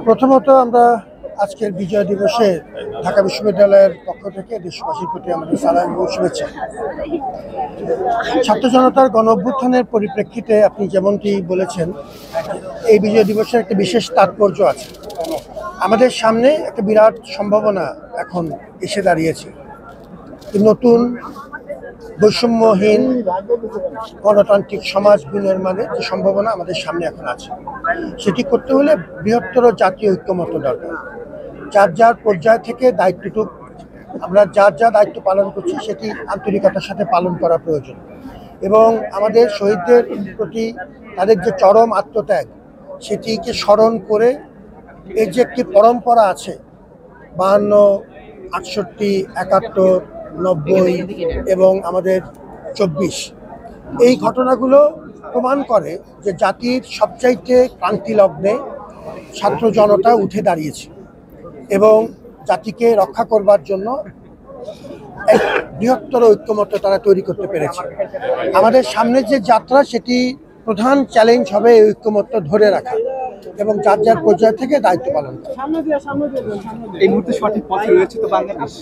প্রথমত আমরা আজকের বিজয় দিবসে ঢাকা বিশ্ববিদ্যালয়ের পক্ষ থেকে দেশবাসীর প্রতি আমাদের সালাম এবং শুভেচ্ছা। ছাত্র জনতার গণ অভ্যুত্থানের পরিপ্রেক্ষিতে আপনি যেমনটি বলেছেন, এই বিজয় দিবসের একটা বিশেষ তাৎপর্য আছে। আমাদের সামনে একটা বিরাট সম্ভাবনা এখন এসে দাঁড়িয়েছে। নতুন বৈষম্যহীন গণতান্ত্রিক সমাজ বিনির্মাণের যে সম্ভাবনা আমাদের সামনে এখন আছে, সেটি করতে হলে বৃহত্তর জাতীয় ঐক্যমত্য দরকার। যার যার পর্যায় থেকে দায়িত্বটুকু আমরা যার যা দায়িত্ব পালন করছি সেটি আন্তরিকতার সাথে পালন করা প্রয়োজন, এবং আমাদের শহীদদের প্রতি তাদের যে চরম আত্মত্যাগ সেটিকে স্মরণ করে এর যে একটি পরম্পরা আছে 52, 68, 71, 90 এবং আমাদের 24, এই ঘটনাগুলো প্রমাণ করে যে জাতির সবচাইতে ক্রান্তি লগ্নে ছাত্র জনতা উঠে দাঁড়িয়েছে এবং জাতিকে রক্ষা করবার জন্য এক বৃহত্তর ঐক্যমত্য তারা তৈরি করতে পেরেছে। আমাদের সামনে যে যাত্রা, সেটি প্রধান চ্যালেঞ্জ হবে এই ঐক্যমত্য ধরে রাখা এবং যার যার পর্যায় থেকে দায়িত্ব পালন করা। এই মুহূর্তে সঠিক পথে রয়েছে তো বাংলাদেশ?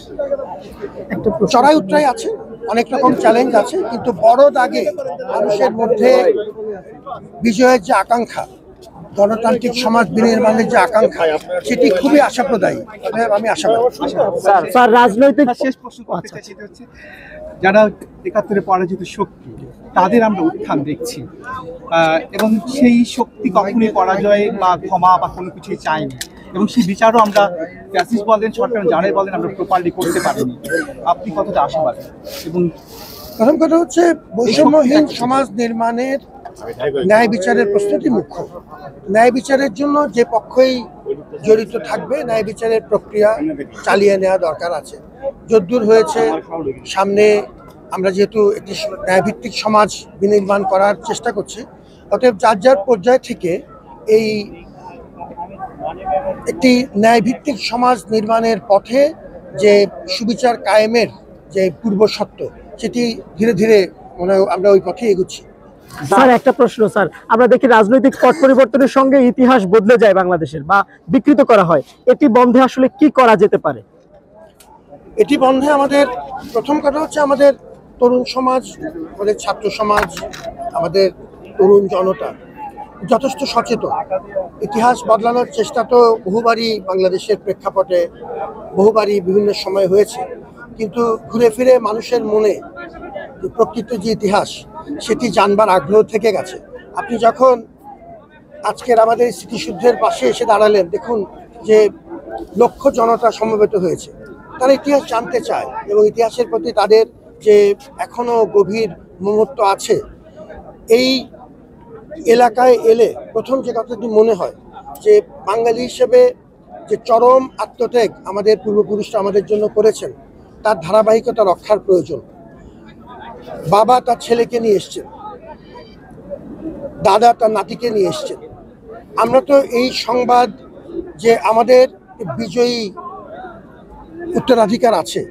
একটু চড়াই উতরাই আছে, অনেক রকম চ্যালেঞ্জ আছে, কিন্তু বড় দাগে মানুষের মধ্যে বিজয়ের যে আকাঙ্ক্ষা, গণতান্ত্রিক সমাজ বিনির্মাণের যে আকাঙ্ক্ষা, সেটি খুবই আশাপ্রদায়ী। আমি আশাবাদী। স্যার, রাজনৈতিক শেষ প্রশ্ন করতে চাই, সেটা হচ্ছে যারা 71-এ পরাজিত শক্তি, তাদের আমরা উত্থান দেখছি, এবং সেই শক্তি কখনোই পরাজয় বা ক্ষমা বা কোনো কিছুই চায়নি, এবং সেই বিচারও আমরা ফ্যাসিস্ট বলেন, সরকার যারাই বলেন, আমরা প্রপারলি করতে পারিনি। আপনি কতটা আশাবাদী? এবং প্রথম কথা হচ্ছে, বৈষম্যহীন সমাজ নির্মাণের ন্যায় বিচারের প্রশ্নটি মুখ্য। ন্যায় বিচারের জন্য যে পক্ষই জড়িত থাকবে, ন্যায় বিচারের প্রক্রিয়া চালিয়ে নেওয়া দরকার আছে। যদ্দূর হয়েছে, সামনে আমরা যেহেতু একটি ন্যায়ভিত্তিক সমাজ বিনির্মাণ করার চেষ্টা করছি, অতএব যার যার পর্যায় থেকে এই একটি ন্যায়ভিত্তিক সমাজ নির্মাণের পথে যে সুবিচার কায়েমের যে পূর্বশর্ত, সেটি ধীরে ধীরে আমরা ওই পথে এগুচ্ছি। স্যার, একটা প্রশ্ন স্যার, আমরা দেখি রাজনৈতিক পট পরিবর্তনের সঙ্গে ইতিহাস বদলে যায় বাংলাদেশের, বা বিকৃত করা হয়। এটি বন্ধে আসলে কি করা যেতে পারে? এটি বন্ধে আমাদের প্রথম কথা হচ্ছে, আমাদের তরুণ সমাজ, আমাদের ছাত্র সমাজ, আমাদের তরুণ জনতা যথেষ্ট সচেতন। ইতিহাস বদলানোর চেষ্টা তো বহুবারই বাংলাদেশের প্রেক্ষাপটে বহুবারই বিভিন্ন সময় হয়েছে, কিন্তু ঘুরে ফিরে মানুষের মনে প্রকৃত যে ইতিহাস, সেটি জানবার আগ্রহ থেকে গেছে। আপনি যখন আজকের আমাদের স্মৃতিসুদ্ধের পাশে এসে দাঁড়ালেন, দেখুন যে লক্ষ জনতা সমবেত হয়েছে, তারা ইতিহাস জানতে চায় এবং ইতিহাসের প্রতি তাদের যে এখনো গভীর মমত্ব আছে। এই এলাকায় এলে প্রথম যে কথাটি মনে হয় যে বাঙালি হিসেবে যে চরম আত্মত্যাগ আমাদের পূর্বপুরুষরা আমাদের জন্য করেছেন, তার ধারাবাহিকতা রক্ষার প্রয়োজন। বাবা তার ছেলেকে নিয়ে এসছেন, দাদা তার নাতিকে নিয়ে এসছেন। আমরা তো এই সংবাদ যে আমাদের বিজয়ী উত্তরাধিকার আছে,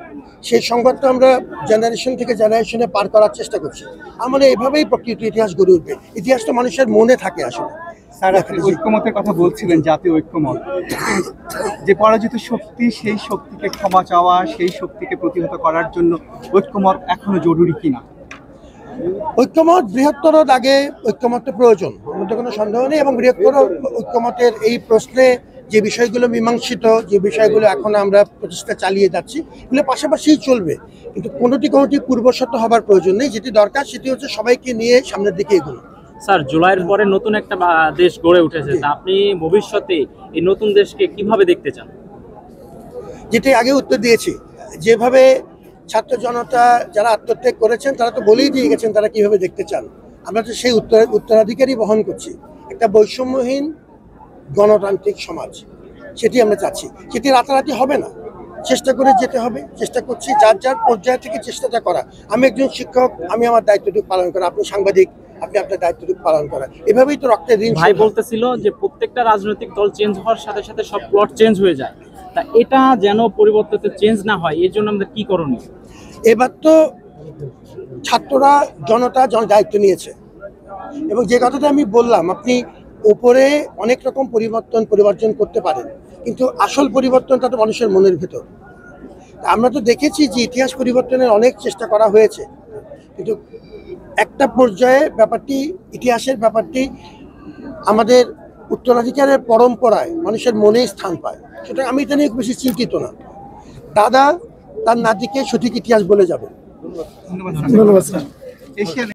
সেই সংবাদটা আমরা জেনারেশন থেকে জেনারেশনে পার করার চেষ্টা করছি। আমরা এভাবেই প্রকৃত ইতিহাস গড়ে উঠবে। ইতিহাস তো মানুষের মনে থাকে আসলে। স্যার, আপনি ঐক্যমতের কথা বলছিলেন, জাতীয় ঐক্যমত, যে পরাজিত শক্তি, সেই শক্তিকে ক্ষমা চাওয়া, সেই শক্তিকে প্রতিহত করার জন্য ঐক্যমত এখনো জরুরি কিনা? ঐক্যমত বৃহত্তর দাগে ঐক্যমত প্রয়োজন, মধ্যে কোনো সন্দেহ নেই, এবং বৃহত্তর ঐক্যমতের এই প্রশ্নে যে বিষয়গুলো মীমাংসিত, যে বিষয়গুলো এখন আমরা প্রচেষ্টা চালিয়ে যাচ্ছি, এগুলো পাশাপাশিই চলবে, কিন্তু কোনোটি পূর্বশর্ত হবার প্রয়োজন নেই। যেটি দরকার সেটি হচ্ছে সবাইকে নিয়ে সামনের দিকে এগোনো। স্যার, জুলাইয়ের পরে নতুন একটা দেশ গড়ে উঠেছে, তা আপনি ভবিষ্যতে এই নতুন দেশকে কিভাবে দেখতে চান? যেটি আগে উত্তর দিয়েছি, যেভাবে ছাত্র জনতা যারা আত্মত্যাগ করেছেন, তারা তো বলেই দিয়ে গেছেন তারা কিভাবে দেখতে চান। আমরা তো সেই উত্তরাধিকারই বহন করছি, একটা বৈষম্যহীন গণতান্ত্রিক সমাজ, সেটি আমরা চাচ্ছি। সেটি রাতারাতি হবে না, চেষ্টা করে যেতে হবে, চেষ্টা করছি যার যার পর্যায় থেকে চেষ্টাটা করা। আমি একজন শিক্ষক, আমি আমার দায়িত্বটুকু পালন করা, আপনি সাংবাদিক, আপনি আপনার দায়িত্বটুকু পালন করা। এভাবেই তো রক্তের ঋণ। ভাই বলতেছিল যে প্রত্যেকটা রাজনৈতিক দল চেঞ্জ হওয়ার সাথে সাথে সব প্লট চেঞ্জ হয়ে যায়, তা এটা যেন পরিবর্তিত চেঞ্জ না হয়, এর জন্য আমাদের কি করণীয়? এবার তো ছাত্ররা জনতা দায়িত্ব নিয়েছে, এবং যে কথাটা আমি বললাম, আপনি ওপরে অনেক রকম পরিবর্তন করতে পারেন, কিন্তু আসল পরিবর্তনটা তো মানুষের মনের ভেতর। আমরা তো দেখেছি যে ইতিহাস পরিবর্তনের অনেক চেষ্টা করা হয়েছে, কিন্তু একটা পর্যায়ে ইতিহাসের ব্যাপারটি আমাদের উত্তরাধিকারের পরম্পরায় মানুষের মনেই স্থান পায়। সুতরাং আমি এটা নিয়ে খুব বেশি চিন্তিত না। দাদা তার নাতিকে সঠিক ইতিহাস বলে যাবে। ধন্যবাদ ধন্যবাদ স্যার। এশিয়ান